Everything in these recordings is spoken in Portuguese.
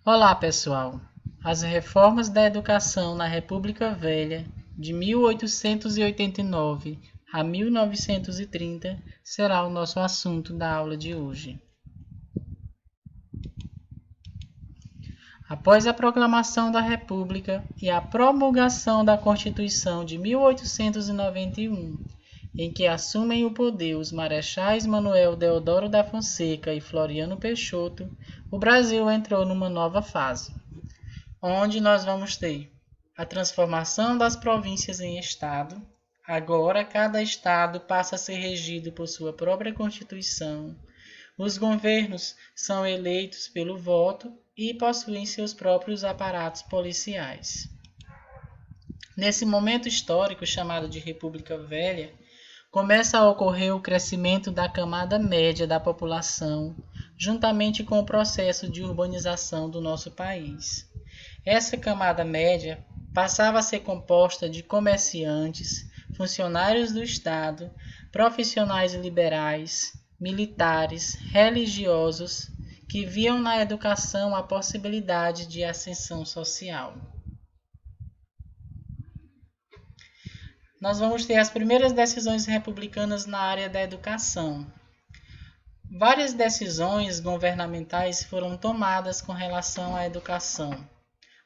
Olá, pessoal! As reformas da educação na República Velha, de 1889 a 1930, será o nosso assunto da aula de hoje. Após a proclamação da República e a promulgação da Constituição de 1891, em que assumem o poder os marechais Manuel Deodoro da Fonseca e Floriano Peixoto, o Brasil entrou numa nova fase, onde nós vamos ter a transformação das províncias em estado. Agora, cada estado passa a ser regido por sua própria Constituição. Os governos são eleitos pelo voto e possuem seus próprios aparatos policiais. Nesse momento histórico chamado de República Velha, começa a ocorrer o crescimento da camada média da população, juntamente com o processo de urbanização do nosso país. Essa camada média passava a ser composta de comerciantes, funcionários do Estado, profissionais liberais, militares, religiosos, que viam na educação a possibilidade de ascensão social. Nós vamos ter as primeiras decisões republicanas na área da educação. Várias decisões governamentais foram tomadas com relação à educação,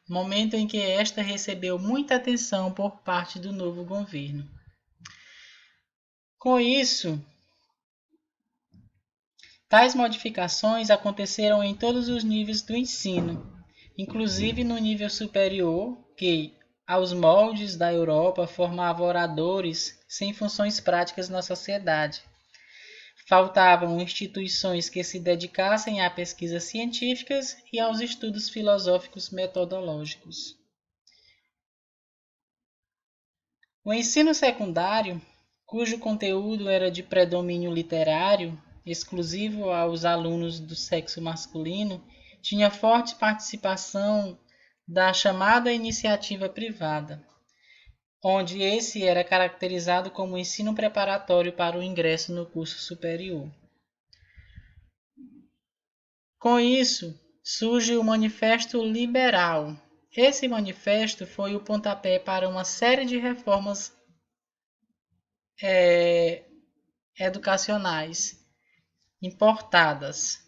momento em que esta recebeu muita atenção por parte do novo governo. Com isso, tais modificações aconteceram em todos os níveis do ensino, inclusive no nível superior, que, aos moldes da Europa, formava oradores sem funções práticas na sociedade. Faltavam instituições que se dedicassem a pesquisas científicas e aos estudos filosóficos metodológicos. O ensino secundário, cujo conteúdo era de predomínio literário, exclusivo aos alunos do sexo masculino, tinha forte participação da chamada iniciativa privada, onde esse era caracterizado como ensino preparatório para o ingresso no curso superior. Com isso, surge o Manifesto Liberal. Esse manifesto foi o pontapé para uma série de reformas educacionais importadas.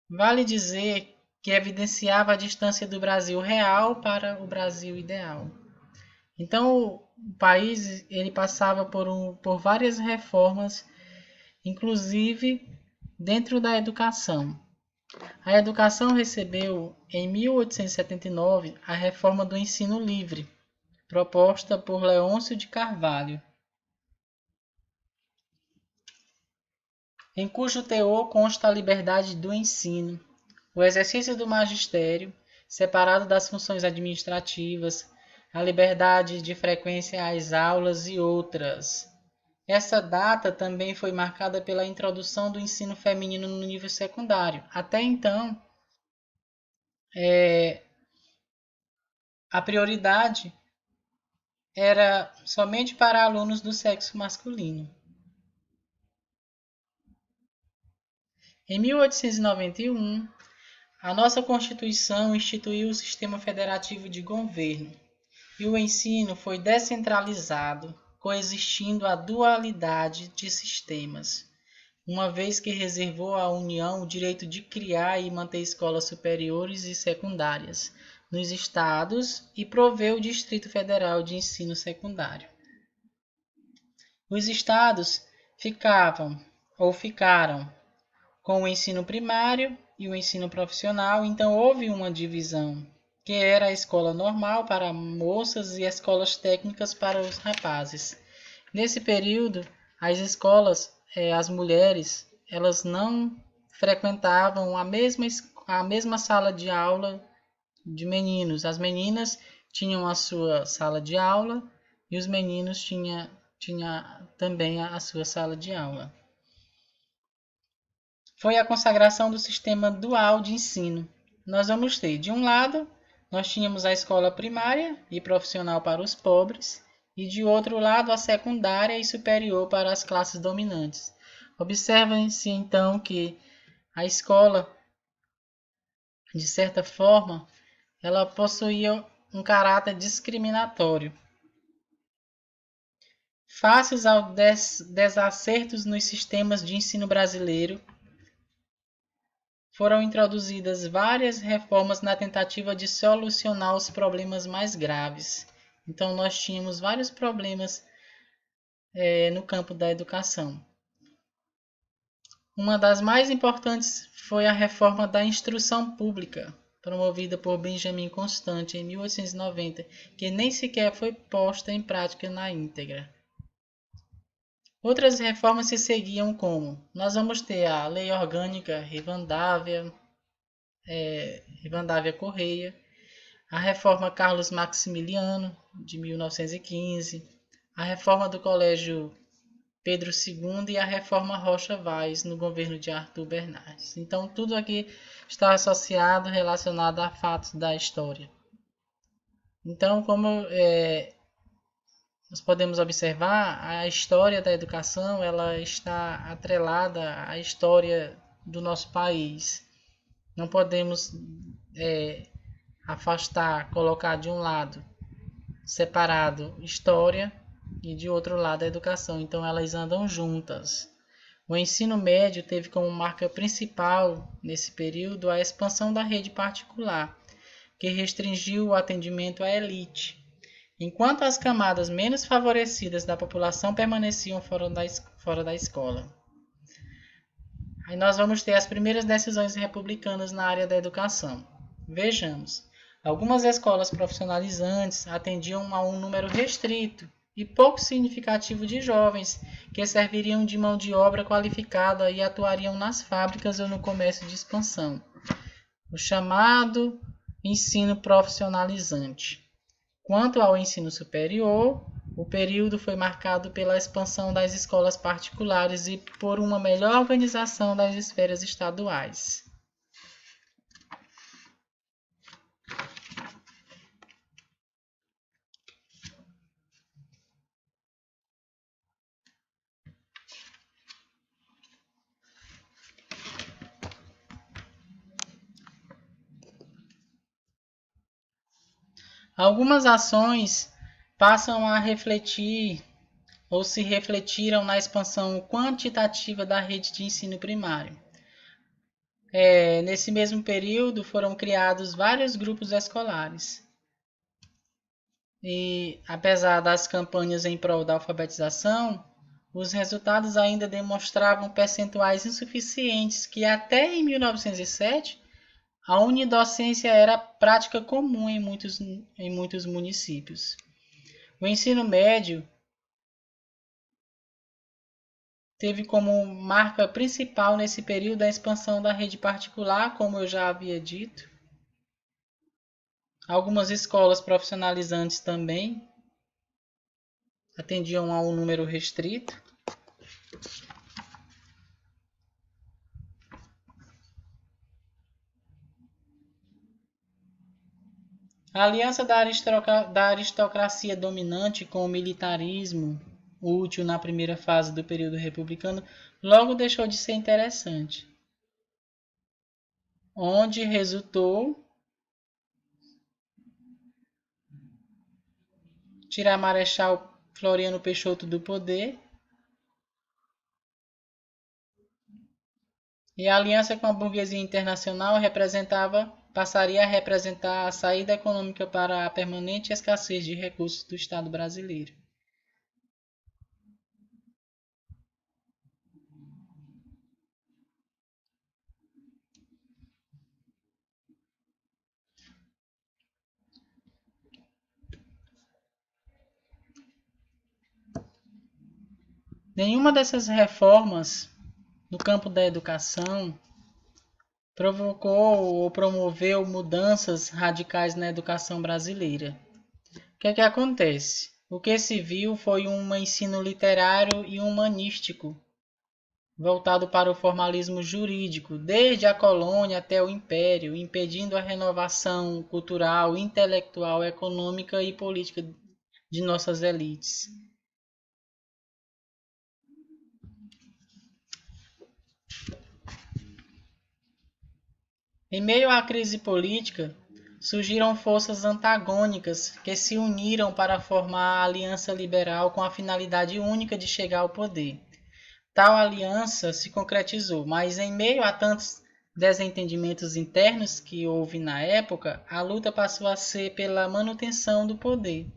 Vale dizer que evidenciava a distância do Brasil real para o Brasil ideal. Então, o país ele passava por várias reformas, inclusive dentro da educação. A educação recebeu, em 1879, a reforma do ensino livre, proposta por Leôncio de Carvalho, em cujo teor consta a liberdade do ensino, o exercício do magistério, separado das funções administrativas, a liberdade de frequência às aulas e outras. Essa data também foi marcada pela introdução do ensino feminino no nível secundário. Até então, a prioridade era somente para alunos do sexo masculino. Em 1891, a nossa Constituição instituiu o Sistema Federativo de Governo e o ensino foi descentralizado, coexistindo a dualidade de sistemas, uma vez que reservou à União o direito de criar e manter escolas superiores e secundárias nos estados e proveu o Distrito Federal de Ensino Secundário. Os estados ficaram com o ensino primário e o ensino profissional, então houve uma divisão, que era a escola normal para moças e escolas técnicas para os rapazes. Nesse período, as escolas, as mulheres, elas não frequentavam a mesma sala de aula de meninos. As meninas tinham a sua sala de aula e os meninos tinham também a sua sala de aula. Foi a consagração do sistema dual de ensino. Nós vamos ter, de um lado, nós tínhamos a escola primária e profissional para os pobres, e de outro lado, a secundária e superior para as classes dominantes. Observem-se então que a escola de certa forma, ela possuía um caráter discriminatório. Face aos desacertos nos sistemas de ensino brasileiro, foram introduzidas várias reformas na tentativa de solucionar os problemas mais graves. Então, nós tínhamos vários problemas no campo da educação. Uma das mais importantes foi a reforma da instrução pública, promovida por Benjamin Constant em 1890, que nem sequer foi posta em prática na íntegra. Outras reformas se seguiam como: nós vamos ter a Lei Orgânica Rivadavia Correia, a Reforma Carlos Maximiliano, de 1915, a Reforma do Colégio Pedro II e a Reforma Rocha Vaz, no governo de Arthur Bernardes. Então, tudo aqui está associado, relacionado a fatos da história. Então, como nós podemos observar, a história da educação ela está atrelada à história do nosso país. Não podemos afastar, colocar de um lado separado história e de outro lado a educação. Então elas andam juntas. O ensino médio teve como marca principal nesse período a expansão da rede particular, que restringiu o atendimento à elite, enquanto as camadas menos favorecidas da população permaneciam fora da escola. Aí nós vamos ter as primeiras decisões republicanas na área da educação. Vejamos, algumas escolas profissionalizantes atendiam a um número restrito e pouco significativo de jovens que serviriam de mão de obra qualificada e atuariam nas fábricas ou no comércio de expansão. O chamado ensino profissionalizante. Quanto ao ensino superior, o período foi marcado pela expansão das escolas particulares e por uma melhor organização das esferas estaduais. Algumas ações passam a refletir ou se refletiram na expansão quantitativa da rede de ensino primário. Nesse mesmo período foram criados vários grupos escolares. E apesar das campanhas em prol da alfabetização, os resultados ainda demonstravam percentuais insuficientes que até em 1907 a unidocência era prática comum em muitos municípios. O ensino médio teve como marca principal nesse período a expansão da rede particular, como eu já havia dito. Algumas escolas profissionalizantes também atendiam a um número restrito. A aliança da aristocracia dominante com o militarismo, útil na primeira fase do período republicano, logo deixou de ser interessante, onde resultou tirar Marechal Floriano Peixoto do poder, e a aliança com a burguesia internacional passaria a representar a saída econômica para a permanente escassez de recursos do Estado brasileiro. Nenhuma dessas reformas no campo da educação provocou ou promoveu mudanças radicais na educação brasileira. O que acontece? O que se viu foi um ensino literário e humanístico, voltado para o formalismo jurídico, desde a colônia até o império, impedindo a renovação cultural, intelectual, econômica e política de nossas elites. Em meio à crise política, surgiram forças antagônicas que se uniram para formar a Aliança Liberal com a finalidade única de chegar ao poder. Tal aliança se concretizou, mas em meio a tantos desentendimentos internos que houve na época, a luta passou a ser pela manutenção do poder.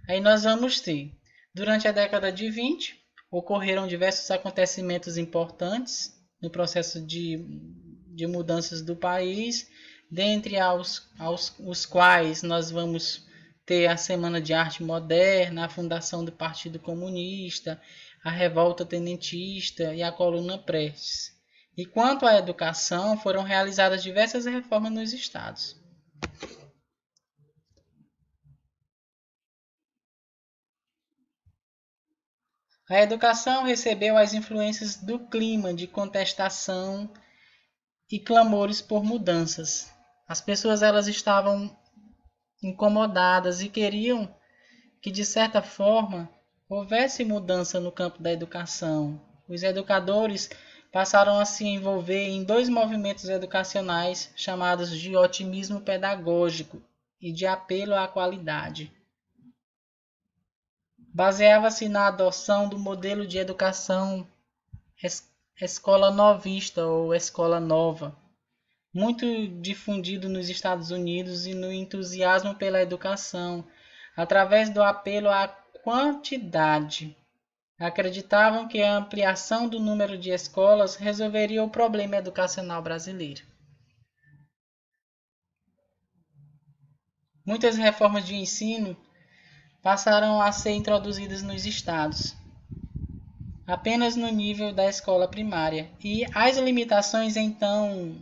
Aí nós vamos ter, durante a década de 20, ocorreram diversos acontecimentos importantes no processo de mudanças do país, dentre os quais nós vamos ter a Semana de Arte Moderna, a fundação do Partido Comunista, a Revolta Tenentista e a Coluna Prestes. E quanto à educação, foram realizadas diversas reformas nos estados. A educação recebeu as influências do clima de contestação e clamores por mudanças. As pessoas elas estavam incomodadas e queriam que, de certa forma, houvesse mudança no campo da educação. Os educadores passaram a se envolver em dois movimentos educacionais chamados de otimismo pedagógico e de apelo à qualidade. Baseava-se na adoção do modelo de educação escola novista ou escola nova, muito difundido nos Estados Unidos, e no entusiasmo pela educação, através do apelo à quantidade. Acreditavam que a ampliação do número de escolas resolveria o problema educacional brasileiro. Muitas reformas de ensino passaram a ser introduzidas nos estados, apenas no nível da escola primária. E as limitações, então,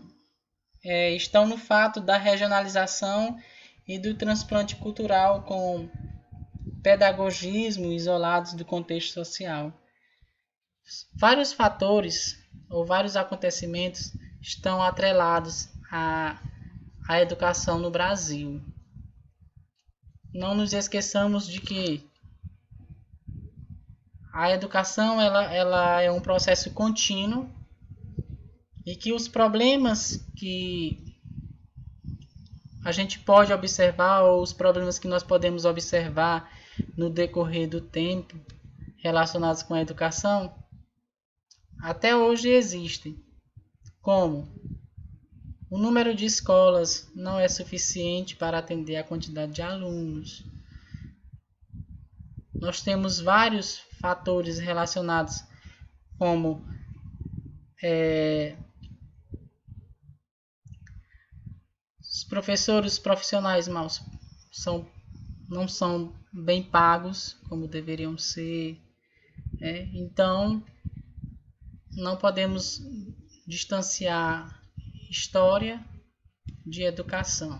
estão no fato da regionalização e do transplante cultural com pedagogismo isolados do contexto social. Vários fatores ou vários acontecimentos estão atrelados à educação no Brasil. Não nos esqueçamos de que a educação ela é um processo contínuo e que os problemas que a gente pode observar, ou os problemas que nós podemos observar no decorrer do tempo relacionados com a educação, até hoje existem, como o número de escolas não é suficiente para atender a quantidade de alunos. Nós temos vários fatores relacionados, como os professores profissionais não são bem pagos como deveriam ser. Então, não podemos distanciar história de educação.